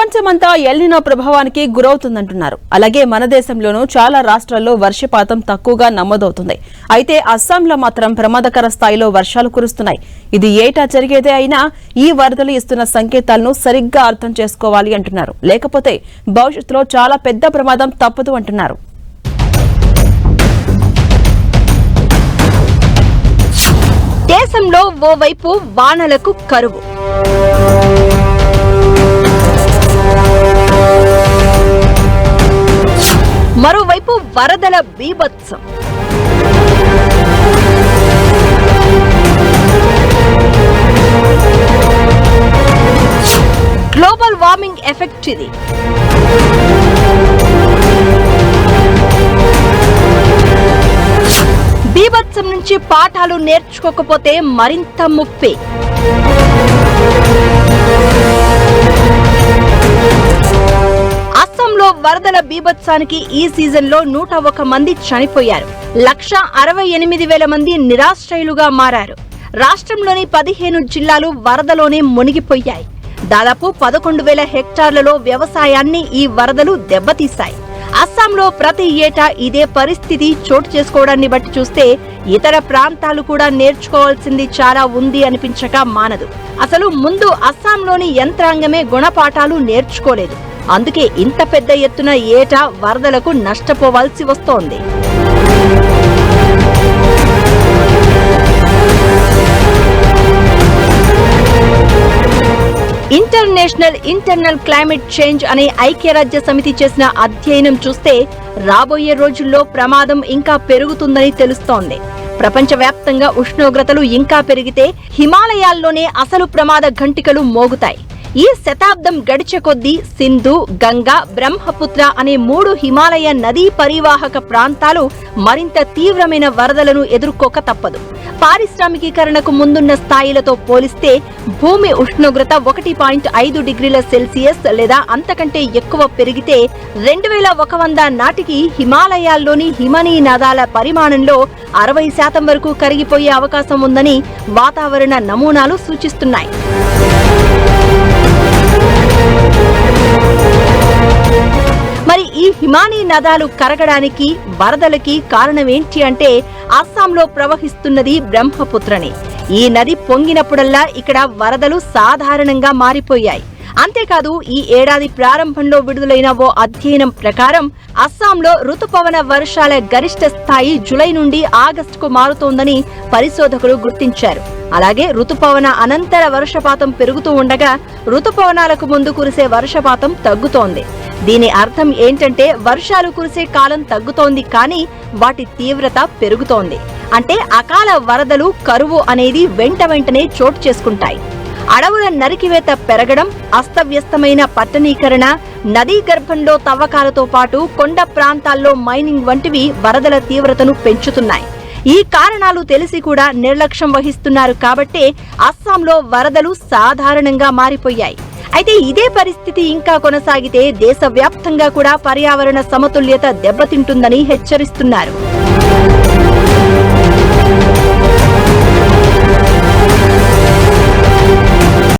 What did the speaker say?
ప్రపంచమంతా ఎల్నినో ప్రభావానికి గురవుతుందంటున్నారు. అలాగే మన దేశంలోనూ చాలా రాష్ట్రాల్లో వర్షపాతం తక్కువగా నమోదవుతుంది. అయితే అస్సాంలో మాత్రం ప్రమాదకర స్థాయిలో వర్షాలు కురుస్తున్నాయి. ఇది ఏటా జరిగేదే అయినా ఈ వరదలు ఇస్తున్న సంకేతాలను సరిగ్గా అర్థం చేసుకోవాలి అంటున్నారు. లేకపోతే భవిష్యత్తులో చాలా పెద్ద ప్రమాదం తప్పదు అంటున్నారు. దేశంలో ఓవైపు వానలకు కరువు, మరోవైపు వరదల బీభత్సం. గ్లోబల్ వార్మింగ్ ఎఫెక్ట్ ఇది. బీభత్సం నుంచి పాఠాలు నేర్చుకోకపోతే మరింత ముప్పే. అస్సాంలో వరదల బీభత్సానికి ఈ సీజన్లో 101 మంది చనిపోయారు. 1,68,000 మంది నిరాశ్రయులుగా మారారు. రాష్ట్రంలోని 15 జిల్లాలు వరదలోనే మునిగిపోయాయి. దాదాపు 11,000 హెక్టార్లలో వ్యవసాయాన్ని ఈ వరదలు దెబ్బతీశాయి. అస్సాంలో ప్రతి ఏటా ఇదే పరిస్థితి చోటు చేసుకోవడాన్ని బట్టి చూస్తే ఇతర ప్రాంతాలు కూడా నేర్చుకోవాల్సింది చాలా ఉంది అనిపించక మానదు. అసలు ముందు అస్సాంలోని యంత్రాంగమే గుణపాఠాలు నేర్చుకోలేదు. అందుకే ఇంత పెద్ద ఎత్తున ఏటా వరదలకు నష్టపోవాల్సి వస్తోంది. ఇంటర్నల్ క్లైమేట్ చేంజ్ అనే ఐక్యరాజ్య సమితి చేసిన అధ్యయనం చూస్తే రాబోయే రోజుల్లో ప్రమాదం ఇంకా పెరుగుతుందని తెలుస్తోంది. ప్రపంచవ్యాప్తంగా ఉష్ణోగ్రతలు ఇంకా పెరిగితే హిమాలయాల్లోనే అసలు ప్రమాద ఘంటికలు మోగుతాయి. ఈ శతాబ్దం గడిచే కొద్దీ సింధు, గంగా, బ్రహ్మపుత్ర అనే 3 హిమాలయ నదీ పరివాహక ప్రాంతాలు మరింత తీవ్రమైన వరదలను ఎదుర్కోక తప్పదు. పారిశ్రామికీకరణకు ముందున్న స్థాయిలతో పోలిస్తే భూమి ఉష్ణోగ్రత 1.5 డిగ్రీల సెల్సియస్ లేదా అంతకంటే ఎక్కువ పెరిగితే 2100 నాటికి హిమాలయాల్లోని హిమనీనదాల పరిమాణంలో 60% వరకు కరిగిపోయే అవకాశం ఉందని వాతావరణ నమూనాలు సూచిస్తున్నాయి. మరి ఈ హిమానీ నదాలు కరగడానికి, వరదలకి కారణమేంటి అంటే అస్సాంలో ప్రవహిస్తున్నది బ్రహ్మపుత్రనే. ఈ నది పొంగినప్పుడల్లా ఇక్కడ వరదలు సాధారణంగా మారిపోయాయి. అంతేకాదు ఈ ఏడాది ప్రారంభంలో విడుదలైన ఓ అధ్యయనం ప్రకారం అస్సాంలో రుతుపవన వర్షాల గరిష్ట స్థాయి జూలై నుండి ఆగస్టుకు మారుతోందని పరిశోధకులు గుర్తించారు. అలాగే రుతుపవన అనంతర వర్షపాతం పెరుగుతూ ఉండగా రుతుపవనాలకు ముందు కురిసే వర్షపాతం తగ్గుతోంది. దీని అర్థం ఏంటంటే వర్షాలు కురిసే కాలం తగ్గుతోంది, కానీ వాటి తీవ్రత పెరుగుతోంది. అంటే అకాల వరదలు, కరువు అనేది వెంటనే చోటు చేసుకుంటాయి. అడవుల నరికివేత పెరగడం, అస్తవ్యస్తమైన పట్టణీకరణ, నదీ గర్భంలో తవ్వకాలతో పాటు కొండ ప్రాంతాల్లో మైనింగ్ వంటివి వరదల తీవ్రతను పెంచుతున్నాయి. ఈ కారణాలు తెలిసి కూడా నిర్లక్ష్యం వహిస్తున్నారు కాబట్టే అస్సాంలో వరదలు సాధారణంగా మారిపోయాయి. అయితే ఇదే పరిస్థితి ఇంకా కొనసాగితే దేశవ్యాప్తంగా కూడా పర్యావరణ సమతుల్యత దెబ్బతింటుందని హెచ్చరిస్తున్నారు.